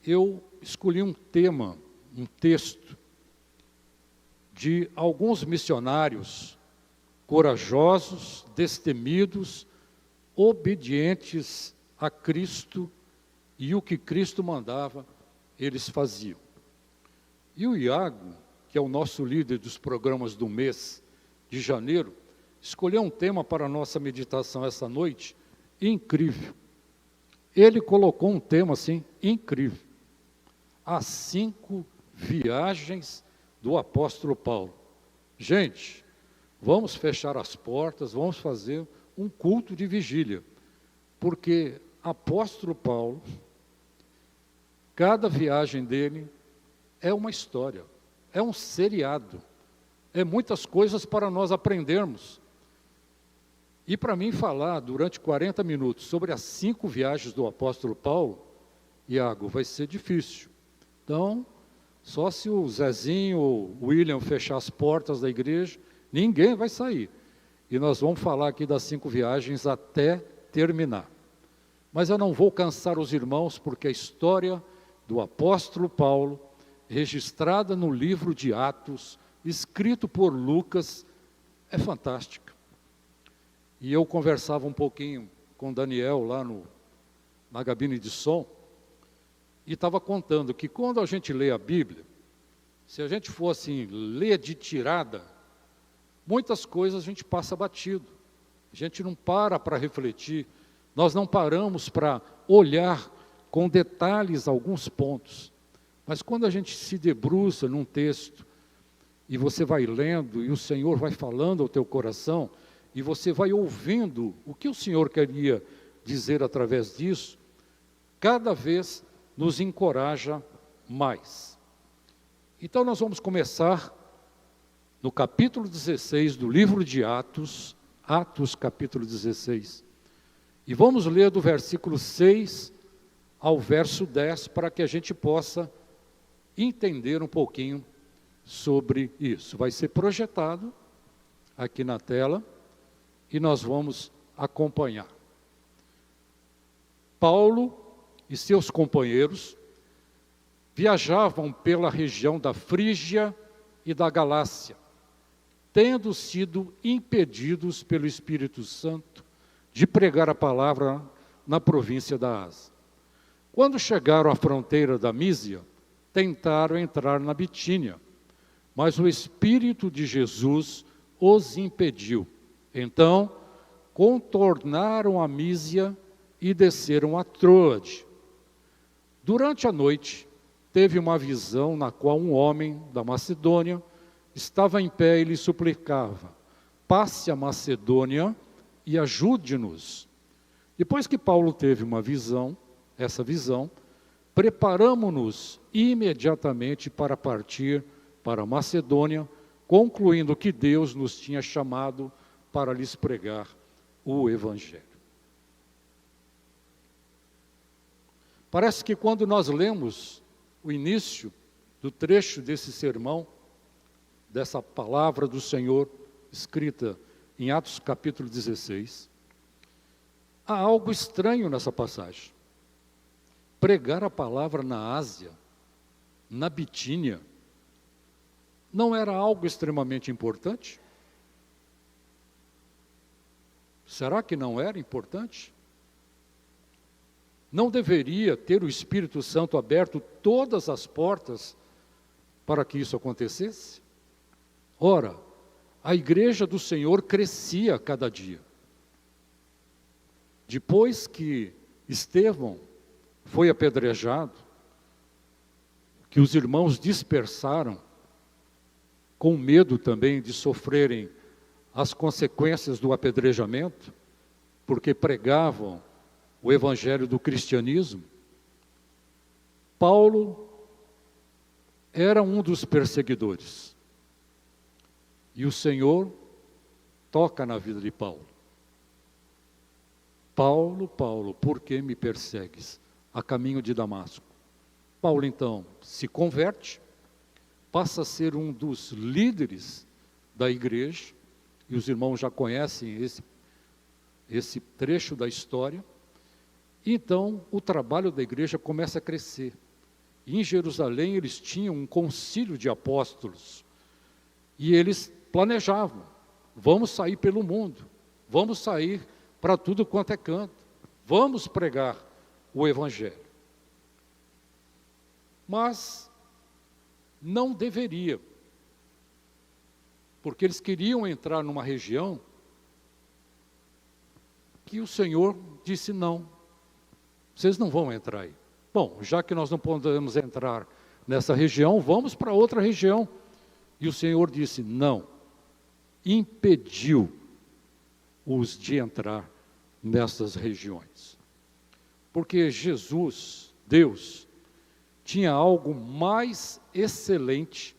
eu escolhi um tema, um texto, de alguns missionários corajosos, destemidos, obedientes a Cristo, e o que Cristo mandava, eles faziam. E o Iago, que é o nosso líder dos programas do mês de janeiro, escolheu um tema para a nossa meditação essa noite, incrível. Ele colocou um tema assim, incrível. As 5 viagens do apóstolo Paulo. Gente, vamos fechar as portas, vamos fazer um culto de vigília, porque apóstolo Paulo, cada viagem dele é uma história, é um seriado, é muitas coisas para nós aprendermos. E para mim falar durante 40 minutos sobre as 5 viagens do apóstolo Paulo, Iago, vai ser difícil. Então, só se o Zezinho ou o William fechar as portas da igreja, ninguém vai sair. E nós vamos falar aqui das 5 viagens até terminar. Mas eu não vou cansar os irmãos, porque a história do apóstolo Paulo, registrada no livro de Atos, escrito por Lucas, é fantástica. E eu conversava um pouquinho com Daniel lá na cabine de som, e estava contando que quando a gente lê a Bíblia, se a gente for assim, ler de tirada, muitas coisas a gente passa batido. A gente não para refletir, nós não paramos para olhar com detalhes alguns pontos. Mas quando a gente se debruça num texto, e você vai lendo, e o Senhor vai falando ao teu coração, e você vai ouvindo o que o Senhor queria dizer através disso, cada vez nos encoraja mais. Então nós vamos começar no capítulo 16 do livro de Atos, Atos capítulo 16, e vamos ler do versículo 6 ao verso 10, para que a gente possa entender um pouquinho sobre isso. Vai ser projetado aqui na tela, e nós vamos acompanhar. Paulo e seus companheiros viajavam pela região da Frígia e da Galácia, tendo sido impedidos pelo Espírito Santo de pregar a palavra na província da Ásia. Quando chegaram à fronteira da Mísia, tentaram entrar na Bitínia, mas o Espírito de Jesus os impediu. Então, contornaram a Mísia e desceram a Troade. Durante a noite, teve uma visão na qual um homem da Macedônia estava em pé e lhe suplicava: passe a Macedônia e ajude-nos. Depois que Paulo teve essa visão, preparamo-nos imediatamente para partir para a Macedônia, concluindo que Deus nos tinha chamado para lhes pregar o Evangelho. Parece que quando nós lemos o início do trecho desse sermão, dessa palavra do Senhor, escrita em Atos capítulo 16, há algo estranho nessa passagem. Pregar a palavra na Ásia, na Bitínia, não era algo extremamente importante? Será que não era importante? Não deveria ter o Espírito Santo aberto todas as portas para que isso acontecesse? Ora, a igreja do Senhor crescia a cada dia. Depois que Estevão foi apedrejado, que os irmãos dispersaram, com medo também de sofrerem as consequências do apedrejamento, porque pregavam o evangelho do cristianismo, Paulo era um dos perseguidores. E o Senhor toca na vida de Paulo. Paulo, Paulo, por que me persegues? A caminho de Damasco. Paulo, então, se converte, passa a ser um dos líderes da igreja, e os irmãos já conhecem esse trecho da história. Então, o trabalho da igreja começa a crescer. E em Jerusalém eles tinham um concílio de apóstolos. E eles planejavam, vamos sair pelo mundo, vamos sair para tudo quanto é canto, vamos pregar o Evangelho. Mas não deveria, porque eles queriam entrar numa região que o Senhor disse não, vocês não vão entrar aí. Bom, já que nós não podemos entrar nessa região, vamos para outra região. E o Senhor disse não, impediu-os de entrar nessas regiões. Porque Jesus, Deus, tinha algo mais excelente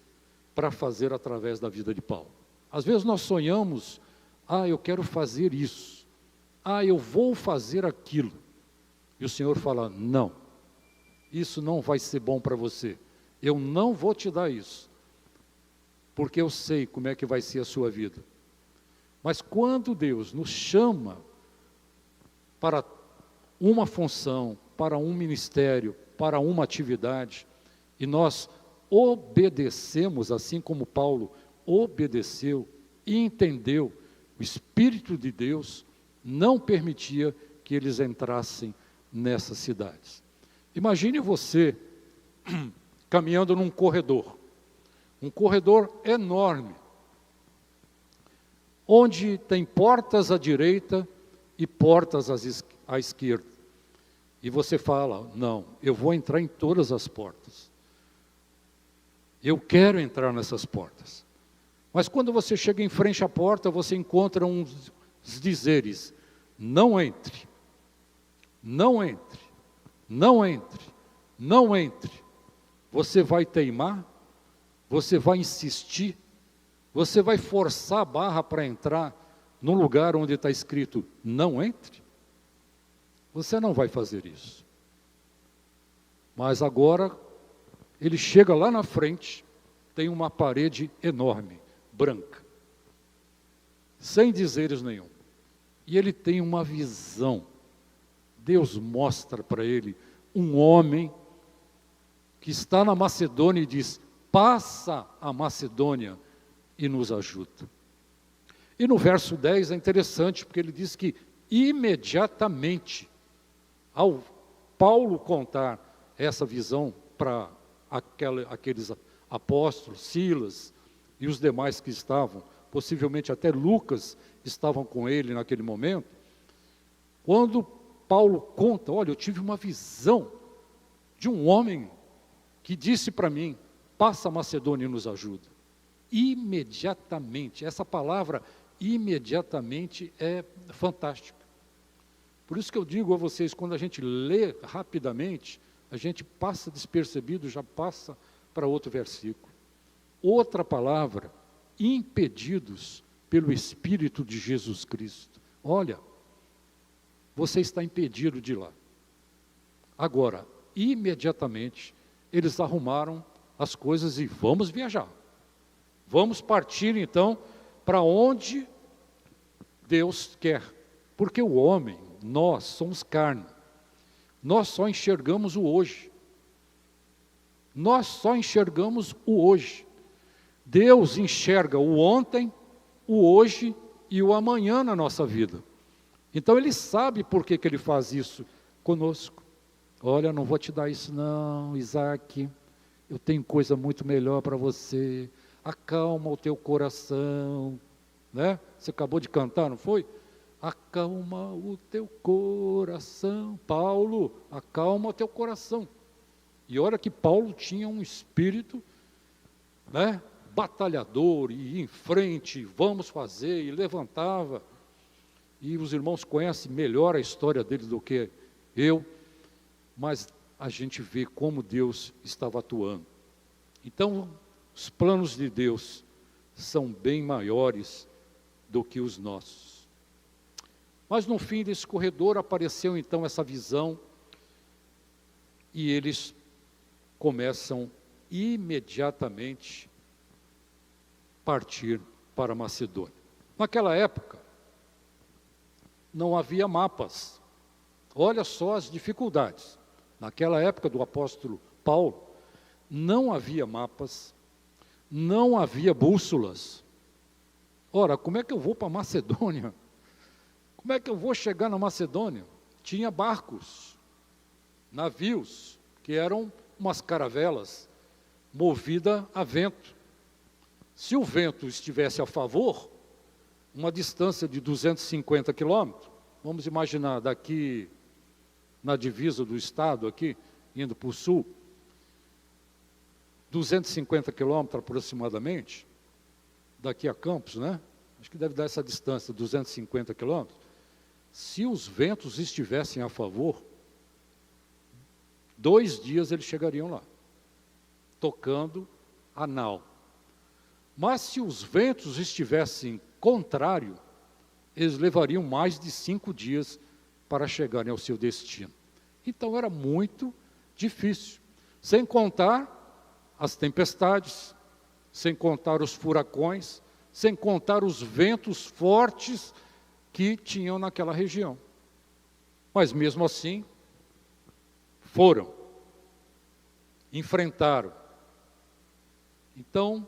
para fazer através da vida de Paulo. Às vezes nós sonhamos, eu quero fazer isso, eu vou fazer aquilo. E o Senhor fala, não, isso não vai ser bom para você, eu não vou te dar isso, porque eu sei como é que vai ser a sua vida. Mas quando Deus nos chama para uma função, para um ministério, para uma atividade, e nós obedecemos, assim como Paulo obedeceu e entendeu, o Espírito de Deus não permitia que eles entrassem nessas cidades. Imagine você caminhando num corredor, um corredor enorme, onde tem portas à direita e portas à esquerda. E você fala, não, eu vou entrar em todas as portas. Eu quero entrar nessas portas. Mas quando você chega em frente à porta, você encontra uns dizeres, não entre, não entre, não entre, não entre. Você vai teimar? Você vai insistir? Você vai forçar a barra para entrar num lugar onde está escrito, não entre? Você não vai fazer isso. Mas agora, ele chega lá na frente, tem uma parede enorme, branca, sem dizeres nenhum. E ele tem uma visão. Deus mostra para ele um homem que está na Macedônia e diz, passa a Macedônia e nos ajuda. E no verso 10 é interessante, porque ele diz que imediatamente, ao Paulo contar essa visão para aqueles apóstolos, Silas e os demais que estavam, possivelmente até Lucas estavam com ele naquele momento, quando Paulo conta, olha, eu tive uma visão de um homem que disse para mim, passa a Macedônia e nos ajuda. Imediatamente, essa palavra imediatamente é fantástica. Por isso que eu digo a vocês, quando a gente lê rapidamente, a gente passa despercebido, já passa para outro versículo. Outra palavra, impedidos pelo Espírito de Jesus Cristo. Olha, você está impedido de ir lá. Agora, imediatamente, eles arrumaram as coisas e vamos viajar. Vamos partir então para onde Deus quer. Porque o homem, nós somos carne. Nós só enxergamos o hoje. Nós só enxergamos o hoje. Deus enxerga o ontem, o hoje e o amanhã na nossa vida. Então Ele sabe por que Ele faz isso conosco. Olha, não vou te dar isso não, Isaac. Eu tenho coisa muito melhor para você. Acalma o teu coração. Né? Você acabou de cantar, não foi? Acalma o teu coração. Paulo, acalma o teu coração. E olha que Paulo tinha um espírito, né, batalhador, e ia em frente, vamos fazer, e levantava. E os irmãos conhecem melhor a história dele do que eu, mas a gente vê como Deus estava atuando. Então, os planos de Deus são bem maiores do que os nossos. Mas no fim desse corredor apareceu então essa visão, e eles começam imediatamente partir para Macedônia. Naquela época, não havia mapas. Olha só as dificuldades. Naquela época do apóstolo Paulo, não havia mapas, não havia bússolas. Ora, como é que eu vou para a Macedônia? Como é que eu vou chegar na Macedônia? Tinha barcos, navios, que eram umas caravelas, movidas a vento. Se o vento estivesse a favor, uma distância de 250 quilômetros, vamos imaginar daqui na divisa do estado, aqui, indo para o sul, 250 quilômetros aproximadamente, daqui a Campos, né? Acho que deve dar essa distância, 250 quilômetros. Se os ventos estivessem a favor, 2 dias eles chegariam lá, tocando a nau. Mas se os ventos estivessem contrário, eles levariam mais de 5 dias para chegarem ao seu destino. Então era muito difícil, sem contar as tempestades, sem contar os furacões, sem contar os ventos fortes que tinham naquela região. Mas mesmo assim, foram, enfrentaram. Então,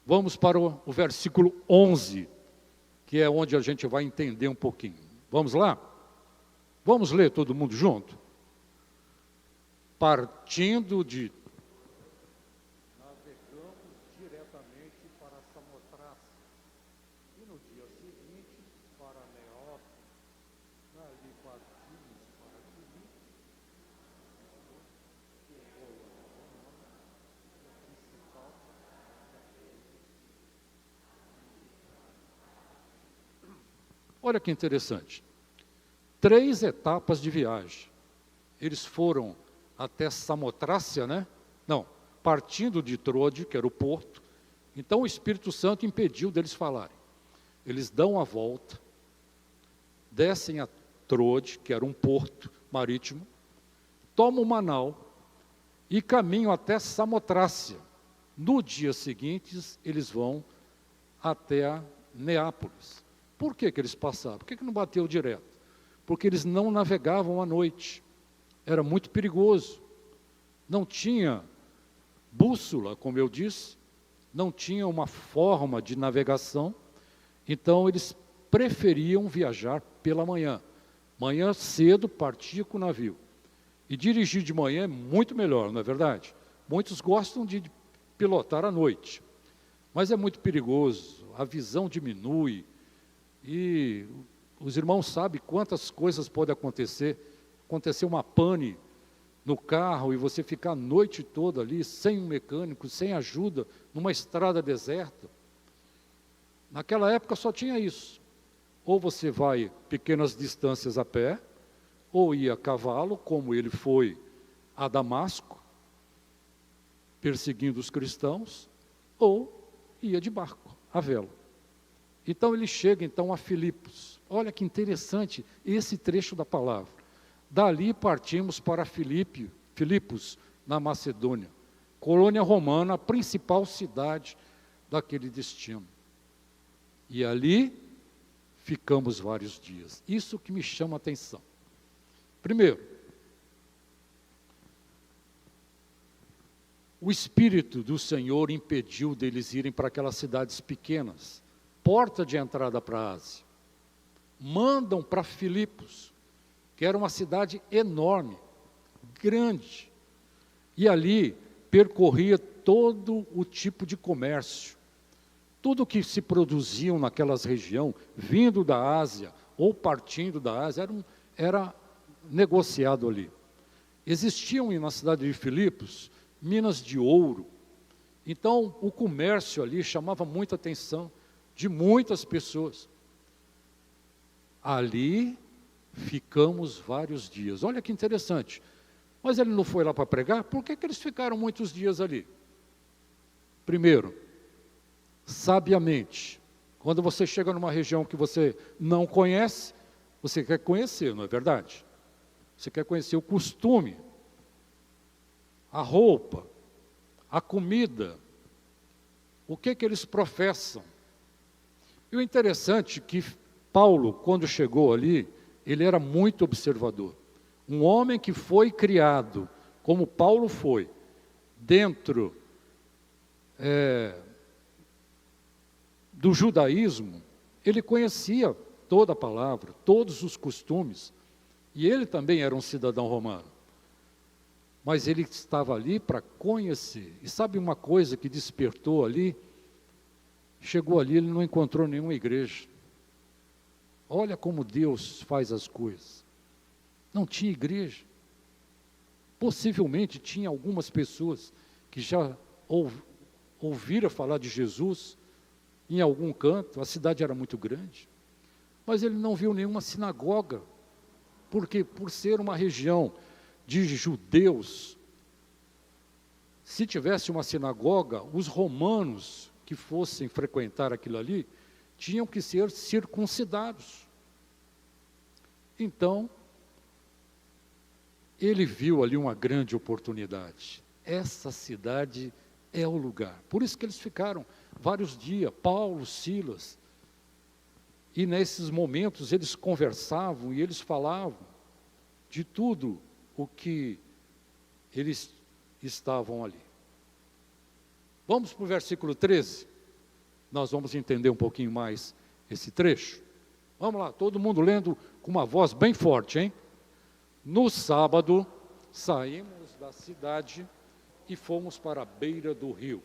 vamos para o versículo 11, que é onde a gente vai entender um pouquinho. Vamos lá? Vamos ler todo mundo junto? Partindo de... Navegamos diretamente para Samotrácia, e no dia seguinte para Neópolis. Dali partimos para Filipe, que foi a principal. Olha que interessante. 3 etapas de viagem. Eles foram até Samotrácia, né? Não, partindo de Trode, que era o porto. Então o Espírito Santo impediu deles falarem. Eles dão a volta, descem a Trode, que era um porto marítimo, tomam uma nau e caminham até Samotrácia. No dia seguinte, eles vão até a Neápolis. Por que eles passaram? Por que não bateu direto? Porque eles não navegavam à noite. Era muito perigoso. Não tinha bússola, como eu disse, não tinha uma forma de navegação, então eles preferiam viajar pela manhã. Manhã cedo partia com o navio. E dirigir de manhã é muito melhor, não é verdade? Muitos gostam de pilotar à noite, mas é muito perigoso, a visão diminui, e os irmãos sabem quantas coisas podem acontecer. Acontecer uma pane no carro e você ficar a noite toda ali, sem um mecânico, sem ajuda, numa estrada deserta. Naquela época só tinha isso. Ou você vai pequenas distâncias a pé, ou ia a cavalo, como ele foi a Damasco, perseguindo os cristãos, ou ia de barco, a vela. Então ele chega então a Filipos. Olha que interessante esse trecho da palavra. Dali partimos para Filipos, na Macedônia, colônia romana, a principal cidade daquele destino. E ali ficamos vários dias. Isso que me chama a atenção. Primeiro, o Espírito do Senhor impediu deles irem para aquelas cidades pequenas, porta de entrada para a Ásia. Mandam para Filipos, que era uma cidade enorme, grande, e ali percorria todo o tipo de comércio. Tudo que se produziam naquelas regiões, vindo da Ásia ou partindo da Ásia, era negociado ali. Existiam na cidade de Filipos minas de ouro. Então o comércio ali chamava muita atenção de muitas pessoas. Ali ficamos vários dias. Olha que interessante. Mas ele não foi lá para pregar? Por que eles ficaram muitos dias ali? Primeiro, sabiamente, quando você chega numa região que você não conhece, você quer conhecer, não é verdade? Você quer conhecer o costume, a roupa, a comida, o que eles professam. E o interessante é que Paulo, quando chegou ali, ele era muito observador. Um homem que foi criado, como Paulo foi, dentro do judaísmo, ele conhecia toda a palavra, todos os costumes, e ele também era um cidadão romano. Mas ele estava ali para conhecer. E sabe uma coisa que despertou ali? Chegou ali, ele não encontrou nenhuma igreja. Olha como Deus faz as coisas. Não tinha igreja. Possivelmente tinha algumas pessoas que já ouviram falar de Jesus em algum canto, a cidade era muito grande. Mas ele não viu nenhuma sinagoga, porque por ser uma região de judeus, se tivesse uma sinagoga, os romanos que fossem frequentar aquilo ali, tinham que ser circuncidados. Então, ele viu ali uma grande oportunidade. Essa cidade é o lugar. Por isso que eles ficaram vários dias, Paulo, Silas, e nesses momentos eles conversavam e eles falavam de tudo o que eles estavam ali. Vamos para o versículo 13, nós vamos entender um pouquinho mais esse trecho. Vamos lá, todo mundo lendo com uma voz bem forte, hein? No sábado, saímos da cidade e fomos para a beira do rio,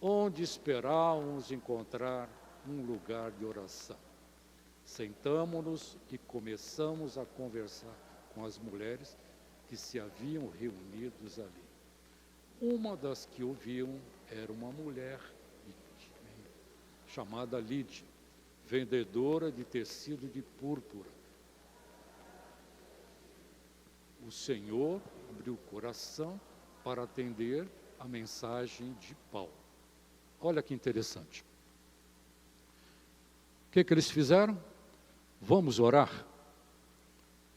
onde esperávamos encontrar um lugar de oração. Sentamo-nos e começamos a conversar com as mulheres que se haviam reunidos ali. Uma das que ouviam era uma mulher chamada Lídia, vendedora de tecido de púrpura. O Senhor abriu o coração para atender a mensagem de Paulo. Olha que interessante. O que eles fizeram? Vamos orar.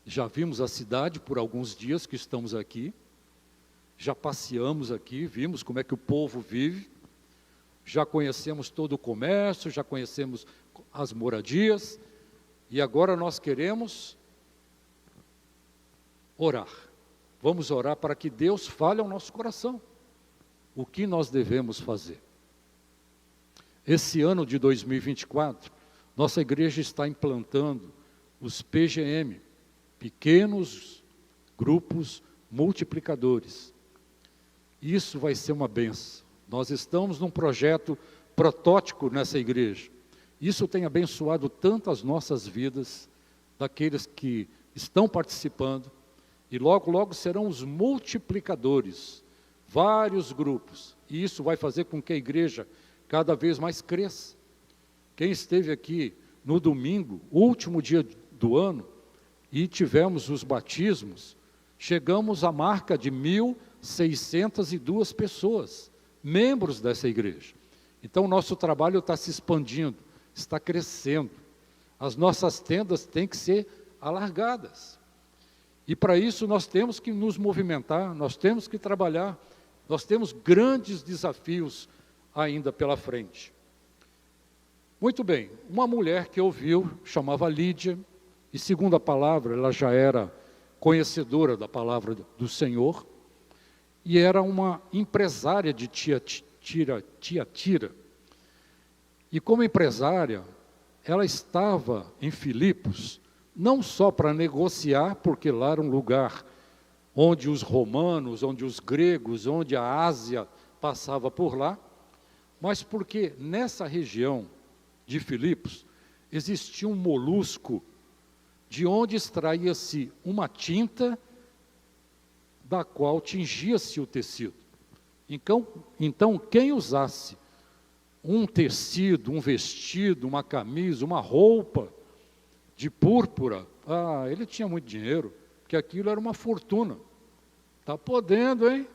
Já vimos a cidade por alguns dias que estamos aqui, já passeamos aqui, vimos como é que o povo vive, já conhecemos todo o comércio, já conhecemos as moradias, e agora nós queremos orar. Vamos orar para que Deus fale ao nosso coração o que nós devemos fazer. Esse ano de 2024, nossa igreja está implantando os PGM, pequenos grupos multiplicadores. Isso vai ser uma benção. Nós estamos num projeto protótipo nessa igreja. Isso tem abençoado tanto as nossas vidas, daqueles que estão participando, e logo, logo serão os multiplicadores, vários grupos. E isso vai fazer com que a igreja cada vez mais cresça. Quem esteve aqui no domingo, último dia do ano, e tivemos os batismos, chegamos à marca de 1.602 pessoas, membros dessa igreja. Então, o nosso trabalho está se expandindo, está crescendo. As nossas tendas têm que ser alargadas. E para isso nós temos que nos movimentar, nós temos que trabalhar, nós temos grandes desafios ainda pela frente. Muito bem, uma mulher que ouviu, chamava Lídia, e segundo a palavra, ela já era conhecedora da palavra do Senhor, e era uma empresária de Tiatira. E como empresária, ela estava em Filipos, não só para negociar, porque lá era um lugar onde os romanos, onde os gregos, onde a Ásia passava por lá, mas porque nessa região de Filipos existia um molusco de onde extraía-se uma tinta da qual tingia-se o tecido. Então, quem usasse um tecido, um vestido, uma camisa, uma roupa de púrpura, ele tinha muito dinheiro, porque aquilo era uma fortuna. Está podendo, hein?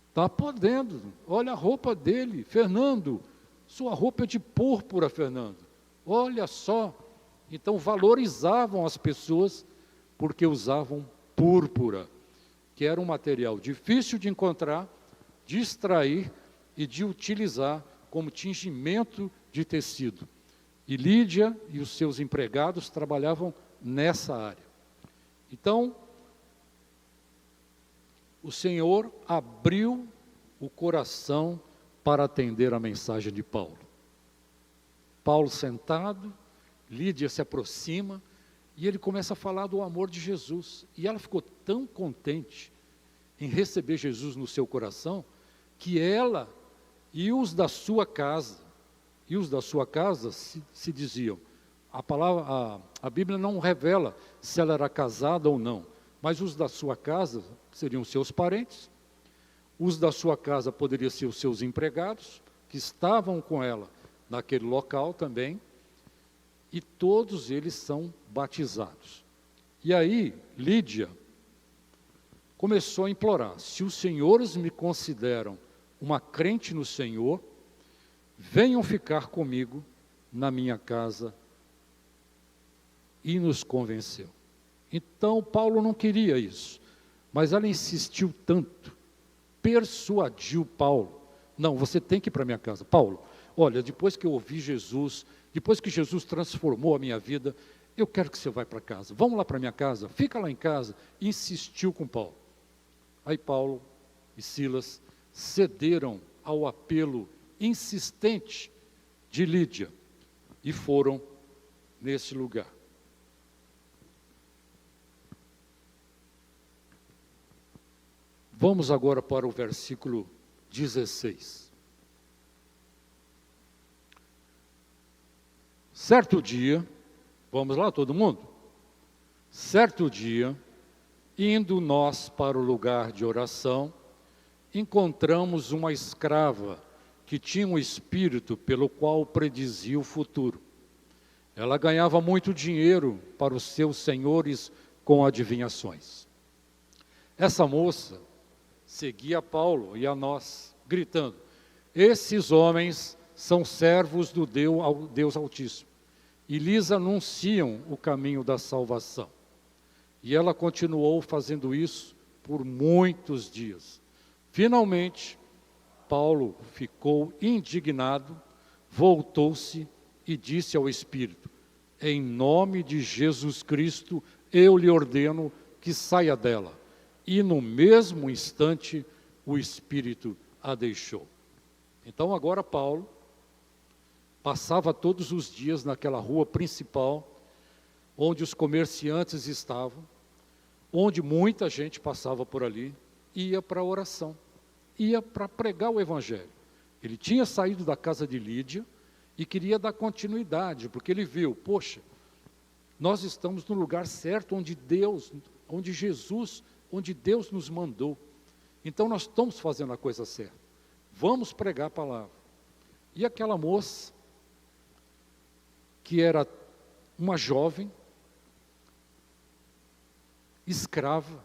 Está podendo. Olha a roupa dele, Fernando. Sua roupa é de púrpura, Fernando. Olha só. Então valorizavam as pessoas porque usavam púrpura, que era um material difícil de encontrar, de extrair e de utilizar como tingimento de tecido. E Lídia e os seus empregados trabalhavam nessa área. Então, o Senhor abriu o coração para atender a mensagem de Paulo. Paulo sentado, Lídia se aproxima e ele começa a falar do amor de Jesus. E ela ficou tão contente em receber Jesus no seu coração, que ela e os da sua casa, se diziam, a Bíblia não revela se ela era casada ou não, mas os da sua casa seriam seus parentes, os da sua casa poderiam ser os seus empregados, que estavam com ela naquele local também, e todos eles são batizados. E aí, Lídia começou a implorar: se os senhores me consideram uma crente no Senhor, venham ficar comigo na minha casa. E nos convenceu. Então, Paulo não queria isso, mas ela insistiu tanto, persuadiu Paulo: não, você tem que ir para a minha casa. Paulo, olha, depois que eu ouvi Jesus, depois que Jesus transformou a minha vida, eu quero que você vá para casa, vamos lá para a minha casa, fica lá em casa. E insistiu com Paulo. Aí Paulo e Silas cederam ao apelo insistente de Lídia e foram nesse lugar. Vamos agora para o versículo 16. Certo dia, vamos lá todo mundo? Certo dia, indo nós para o lugar de oração, encontramos uma escrava que tinha um espírito pelo qual predizia o futuro. Ela ganhava muito dinheiro para os seus senhores com adivinhações. Essa moça seguia Paulo e a nós, gritando: esses homens são servos do Deus Altíssimo, e lhes anunciam o caminho da salvação. E ela continuou fazendo isso por muitos dias. Finalmente, Paulo ficou indignado, voltou-se e disse ao Espírito: em nome de Jesus Cristo, eu lhe ordeno que saia dela. E no mesmo instante, o Espírito a deixou. Então agora Paulo passava todos os dias naquela rua principal, onde os comerciantes estavam, onde muita gente passava por ali, ia para a oração, ia para pregar o Evangelho. Ele tinha saído da casa de Lídia e queria dar continuidade, porque ele viu: poxa, nós estamos no lugar certo, onde Deus nos mandou. Então nós estamos fazendo a coisa certa. Vamos pregar a palavra. E aquela moça, que era uma jovem, escrava,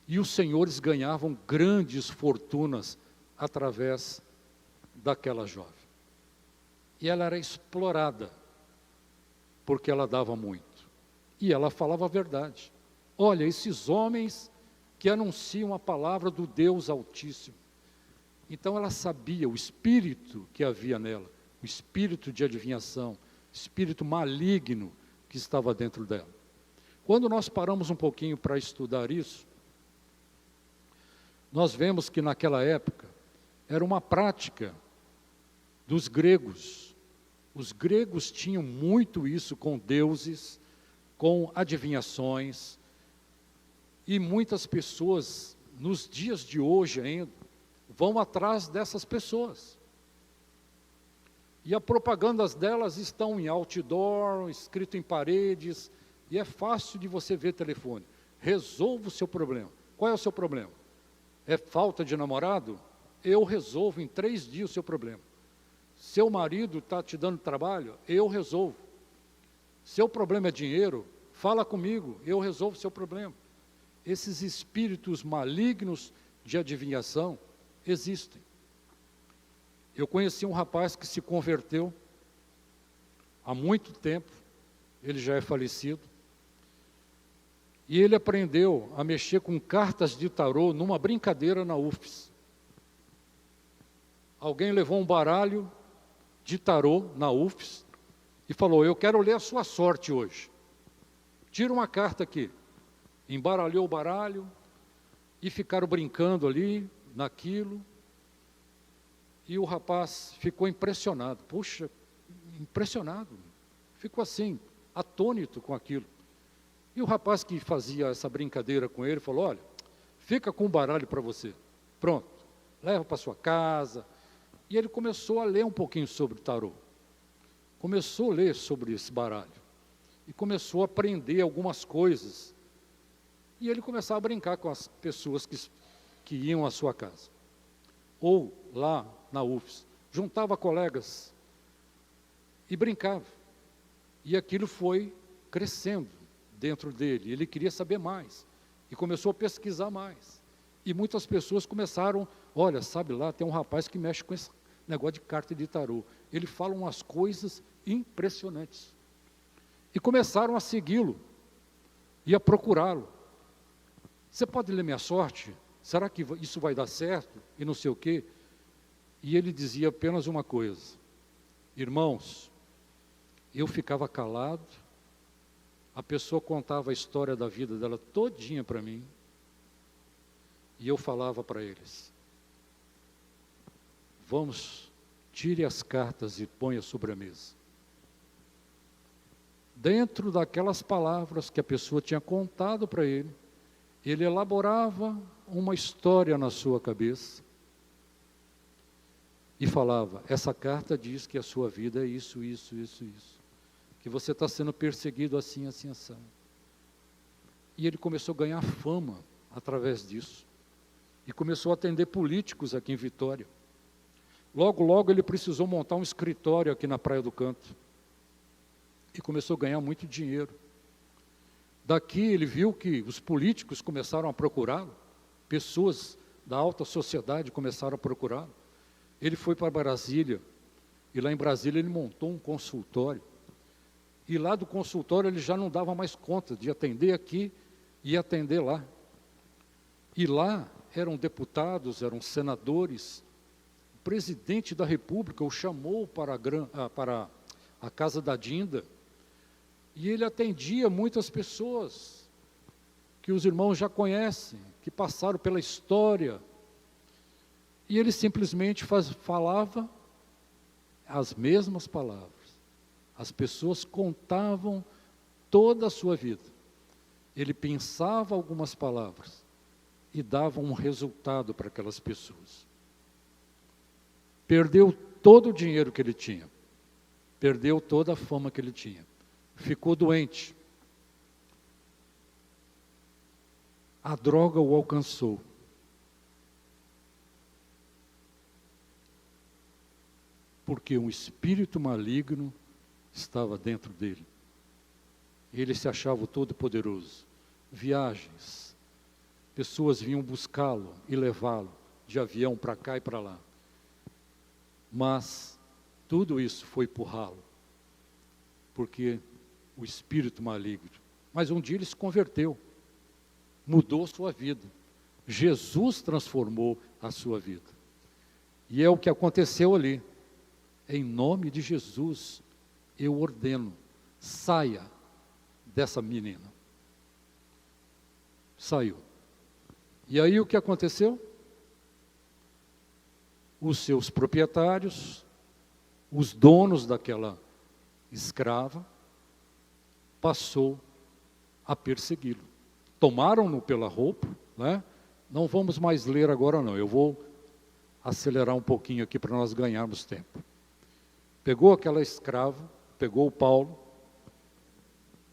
e os senhores ganhavam grandes fortunas através daquela jovem. E ela era explorada, porque ela dava muito. E ela falava a verdade. Olha, esses homens que anunciam a palavra do Deus Altíssimo. Então ela sabia o espírito que havia nela, o espírito de adivinhação, espírito maligno que estava dentro dela. Quando nós paramos um pouquinho para estudar isso, nós vemos que naquela época era uma prática dos gregos. Os gregos tinham muito isso com deuses, com adivinhações, e muitas pessoas, nos dias de hoje ainda, vão atrás dessas pessoas. E as propagandas delas estão em outdoor, escrito em paredes, e é fácil de você ver telefone. Resolva o seu problema. Qual é o seu problema? É falta de namorado? Eu resolvo em 3 dias o seu problema. Seu marido está te dando trabalho? Eu resolvo. Seu problema é dinheiro? Fala comigo, eu resolvo o seu problema. Esses espíritos malignos de adivinhação existem. Eu conheci um rapaz que se converteu há muito tempo, ele já é falecido, e ele aprendeu a mexer com cartas de tarô numa brincadeira na UFES. Alguém levou um baralho de tarô na UFES e falou: eu quero ler a sua sorte hoje. Tira uma carta aqui. Embaralhou o baralho, e ficaram brincando ali, naquilo, e o rapaz ficou impressionado, puxa, impressionado, ficou assim, atônito com aquilo. E o rapaz que fazia essa brincadeira com ele falou, olha, fica com um baralho para você, pronto, leva para sua casa. E ele começou a ler um pouquinho sobre o tarô, começou a ler sobre esse baralho, e começou a aprender algumas coisas, e ele começava a brincar com as pessoas que iam à sua casa, ou lá na UFS, juntava colegas e brincava, e aquilo foi crescendo dentro dele, ele queria saber mais, e começou a pesquisar mais, e muitas pessoas começaram, olha, sabe lá, tem um rapaz que mexe com esse negócio de carta de tarô, ele fala umas coisas impressionantes, e começaram a segui-lo, e a procurá-lo. Você pode ler minha sorte? Será que isso vai dar certo? E não sei o quê. E ele dizia apenas uma coisa, irmãos, eu ficava calado, a pessoa contava a história da vida dela todinha para mim, e eu falava para eles, vamos, tire as cartas e ponha sobre a mesa. Dentro daquelas palavras que a pessoa tinha contado para ele, ele elaborava uma história na sua cabeça, e falava, essa carta diz que a sua vida é isso, isso, isso, isso, que você está sendo perseguido assim, assim, assim. E ele começou a ganhar fama através disso, e começou a atender políticos aqui em Vitória. Logo, logo ele precisou montar um escritório aqui na Praia do Canto, e começou a ganhar muito dinheiro. Daqui ele viu que os políticos começaram a procurá-lo, pessoas da alta sociedade começaram a procurá-lo. Ele foi para Brasília, e lá em Brasília ele montou um consultório. E lá do consultório ele já não dava mais conta de atender aqui e atender lá. E lá eram deputados, eram senadores. O presidente da República o chamou para a casa da Dinda, e ele atendia muitas pessoas que os irmãos já conhecem, que passaram pela história. E ele simplesmente falava as mesmas palavras. As pessoas contavam toda a sua vida. Ele pensava algumas palavras e dava um resultado para aquelas pessoas. Perdeu todo o dinheiro que ele tinha. Perdeu toda a fama que ele tinha. Ficou doente. A droga o alcançou. Porque um espírito maligno estava dentro dele. Ele se achava o todo-poderoso. Viagens, pessoas vinham buscá-lo e levá-lo de avião para cá e para lá. Mas tudo isso foi por ralo, porque o espírito maligno. Mas um dia ele se converteu, mudou sua vida. Jesus transformou a sua vida. E é o que aconteceu ali. Em nome de Jesus, eu ordeno, saia dessa menina. Saiu. E aí o que aconteceu? Os seus proprietários, os donos daquela escrava, passou a persegui-lo. Tomaram-no pela roupa, né? Não vamos mais ler agora não, eu vou acelerar um pouquinho aqui para nós ganharmos tempo. Pegou aquela escrava, pegou o Paulo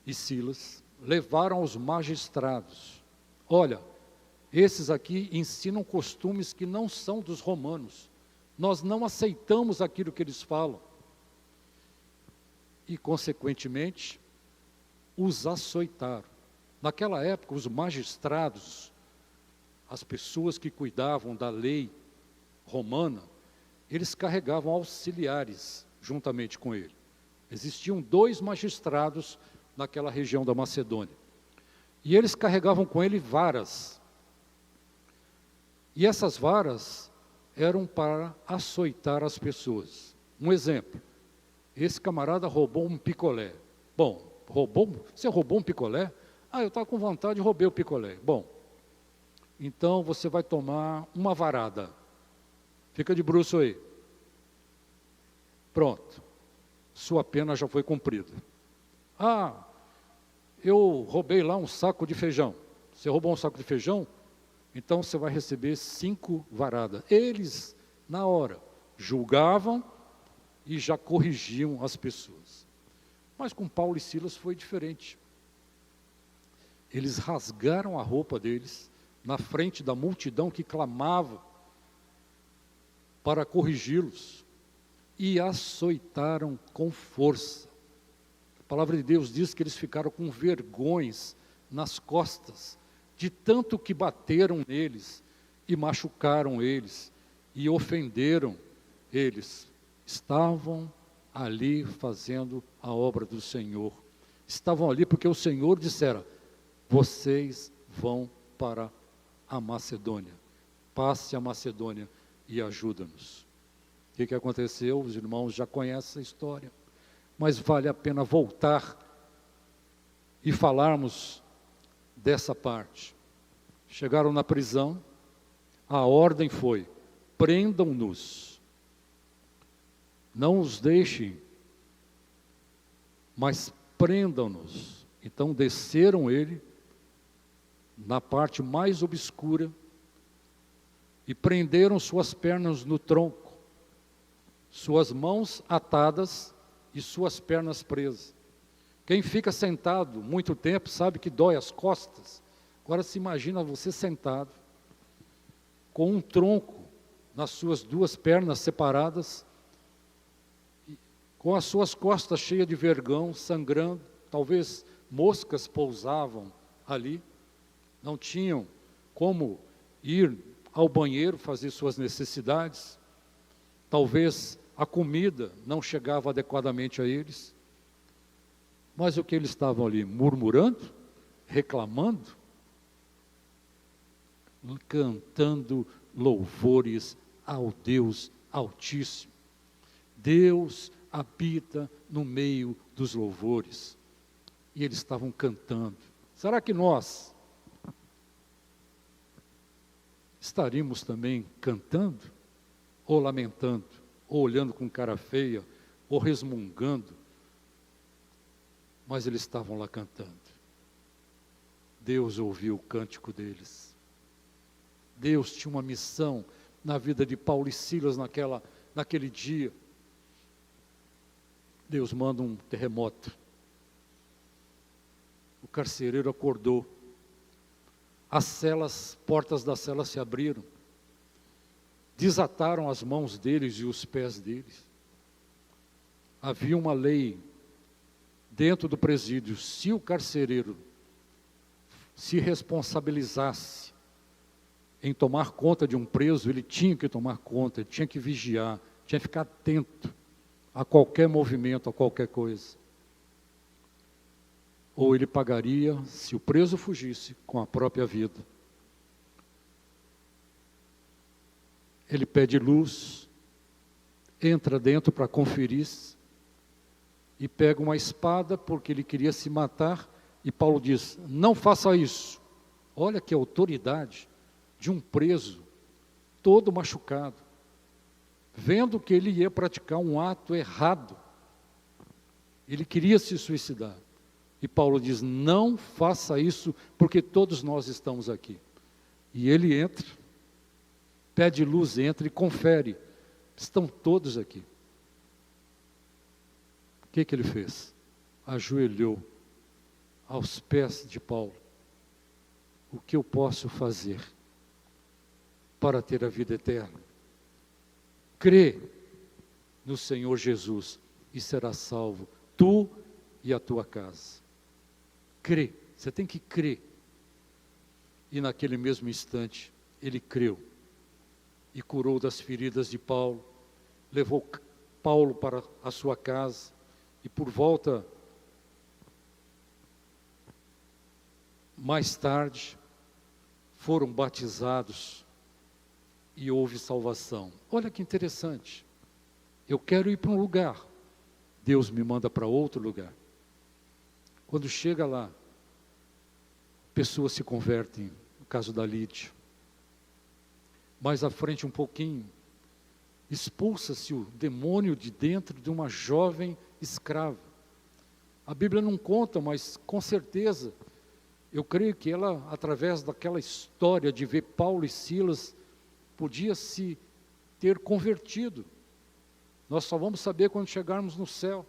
e Silas, levaram aos magistrados. Olha, esses aqui ensinam costumes que não são dos romanos. Nós não aceitamos aquilo que eles falam. E, consequentemente, os açoitaram. Naquela época, os magistrados, as pessoas que cuidavam da lei romana, eles carregavam auxiliares juntamente com ele. Existiam 2 magistrados naquela região da Macedônia. E eles carregavam com ele varas. E essas varas eram para açoitar as pessoas. Um exemplo, esse camarada roubou um picolé. Bom, você roubou um picolé? Ah, eu estava com vontade de roubar o picolé. Bom, então você vai tomar uma varada. Fica de bruço aí. Pronto. Sua pena já foi cumprida. Ah, eu roubei lá um saco de feijão. Você roubou um saco de feijão? Então você vai receber 5 varadas. Eles, na hora, julgavam e já corrigiam as pessoas. Mas com Paulo e Silas foi diferente. Eles rasgaram a roupa deles na frente da multidão que clamava para corrigi-los e açoitaram com força. A palavra de Deus diz que eles ficaram com vergões nas costas, de tanto que bateram neles e machucaram eles e ofenderam eles. Estavam ali fazendo a obra do Senhor. Estavam ali porque o Senhor dissera: vocês vão para a Macedônia. Passe a Macedônia e ajuda-nos. O que aconteceu? Os irmãos já conhecem a história. Mas vale a pena voltar e falarmos dessa parte. Chegaram na prisão, a ordem foi: prendam-nos. Não os deixem, mas prendam-nos. Então desceram ele na parte mais obscura e prenderam suas pernas no tronco, suas mãos atadas e suas pernas presas. Quem fica sentado muito tempo sabe que dói as costas. Agora se imagina você sentado, com um tronco nas suas 2 pernas separadas, com as suas costas cheias de vergão, sangrando, talvez moscas pousavam ali, não tinham como ir ao banheiro fazer suas necessidades, talvez a comida não chegava adequadamente a eles, mas o que eles estavam ali? Murmurando? Reclamando? Cantando louvores ao Deus Altíssimo. Deus habita no meio dos louvores. E eles estavam cantando. Será que nós estaríamos também cantando? Ou lamentando? Ou olhando com cara feia? Ou resmungando? Mas eles estavam lá cantando. Deus ouviu o cântico deles. Deus tinha uma missão na vida de Paulo e Silas naquele dia. Deus manda um terremoto. O carcereiro acordou. As portas das celas se abriram. Desataram as mãos deles e os pés deles. Havia uma lei dentro do presídio: se o carcereiro se responsabilizasse em tomar conta de um preso, ele tinha que tomar conta, ele tinha que vigiar, tinha que ficar atento a qualquer movimento, a qualquer coisa. Ou ele pagaria, se o preso fugisse, com a própria vida. Ele pede luz, entra dentro para conferir, e pega uma espada porque ele queria se matar, e Paulo diz: não faça isso. Olha que autoridade de um preso, todo machucado, vendo que ele ia praticar um ato errado, ele queria se suicidar, e Paulo diz: não faça isso, porque todos nós estamos aqui. E ele entra, pede luz, entra e confere, estão todos aqui. O que ele fez? Ajoelhou aos pés de Paulo. O que eu posso fazer para ter a vida eterna? Crê no Senhor Jesus e serás salvo, tu e a tua casa. Crê, você tem que crer. E naquele mesmo instante, ele creu e curou das feridas de Paulo, levou Paulo para a sua casa, e por volta, mais tarde, foram batizados e houve salvação. Olha que interessante. Eu quero ir para um lugar, Deus me manda para outro lugar. Quando chega lá, pessoas se convertem, no caso da Lídia. Mais à frente um pouquinho, expulsa-se o demônio de dentro de uma jovem escrava. A Bíblia não conta, mas com certeza, eu creio que ela, através daquela história de ver Paulo e Silas, podia se ter convertido. Nós só vamos saber quando chegarmos no céu.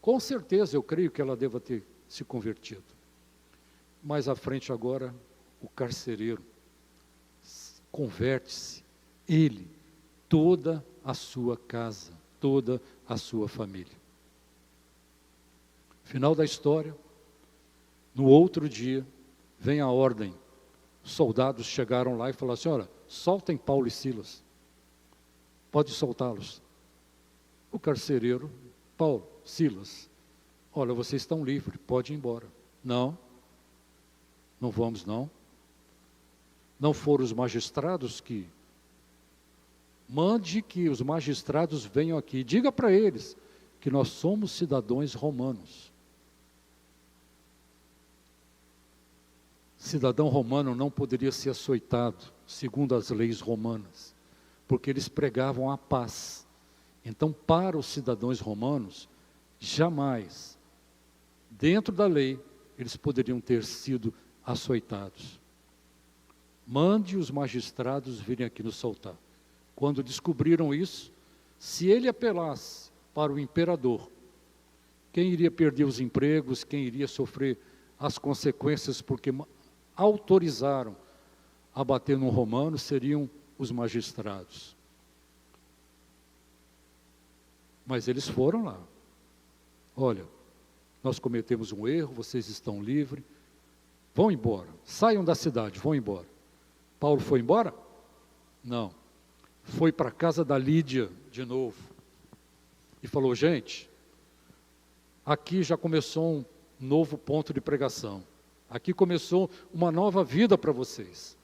Com certeza, eu creio que ela deva ter se convertido. Mais à frente agora, o carcereiro converte-se, ele, toda a sua casa, toda a sua família. Final da história, no outro dia, vem a ordem. Os soldados chegaram lá e falaram assim: olha, soltem Paulo e Silas. Pode soltá-los. O carcereiro, Paulo, Silas, olha, vocês estão livres, pode ir embora. Não, não vamos não. Não foram os magistrados que... Mande que os magistrados venham aqui. Diga para eles que nós somos cidadãos romanos. Cidadão romano não poderia ser açoitado, segundo as leis romanas, porque eles pregavam a paz. Então, para os cidadãos romanos, jamais, dentro da lei, eles poderiam ter sido açoitados. Mande os magistrados virem aqui nos soltar. Quando descobriram isso, se ele apelasse para o imperador, quem iria perder os empregos, quem iria sofrer as consequências, porque autorizaram a bater no romano, seriam os magistrados. Mas eles foram lá. Olha, nós cometemos um erro, vocês estão livres, vão embora, saiam da cidade, vão embora. Paulo foi embora? Não. Foi para a casa da Lídia de novo. E falou: gente, aqui já começou um novo ponto de pregação. Aqui começou uma nova vida para vocês.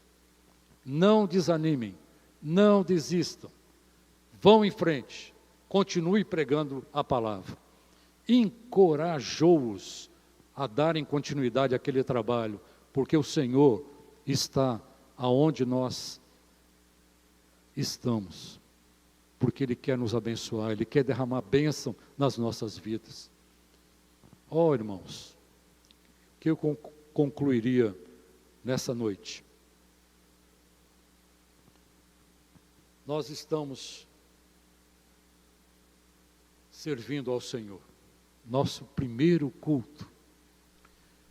Não desanimem, não desistam. Vão em frente, continue pregando a palavra. Encorajou-os a darem continuidade àquele trabalho, porque o Senhor está aonde nós estamos, porque Ele quer nos abençoar, Ele quer derramar bênção nas nossas vidas. Ó, irmãos, o que eu concluiria nessa noite? Nós estamos servindo ao Senhor, nosso primeiro culto.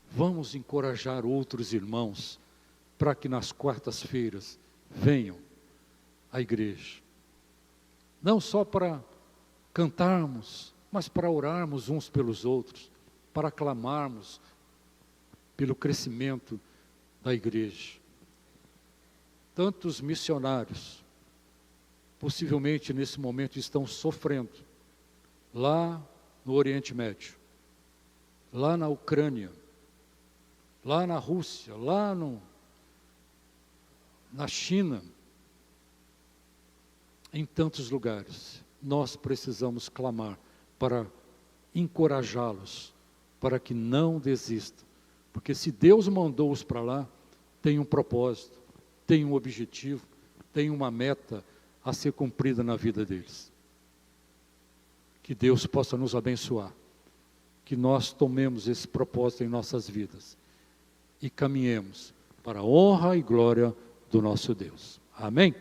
Vamos encorajar outros irmãos para que nas quartas-feiras venham à igreja. Não só para cantarmos, mas para orarmos uns pelos outros, para clamarmos pelo crescimento da igreja. Tantos missionários, possivelmente nesse momento estão sofrendo, lá no Oriente Médio, lá na Ucrânia, lá na Rússia, lá na China, em tantos lugares. Nós precisamos clamar para encorajá-los, para que não desistam. Porque se Deus mandou-os para lá, tem um propósito, tem um objetivo, tem uma meta a ser cumprida na vida deles. Que Deus possa nos abençoar, que nós tomemos esse propósito em nossas vidas e caminhemos para a honra e glória do nosso Deus. Amém?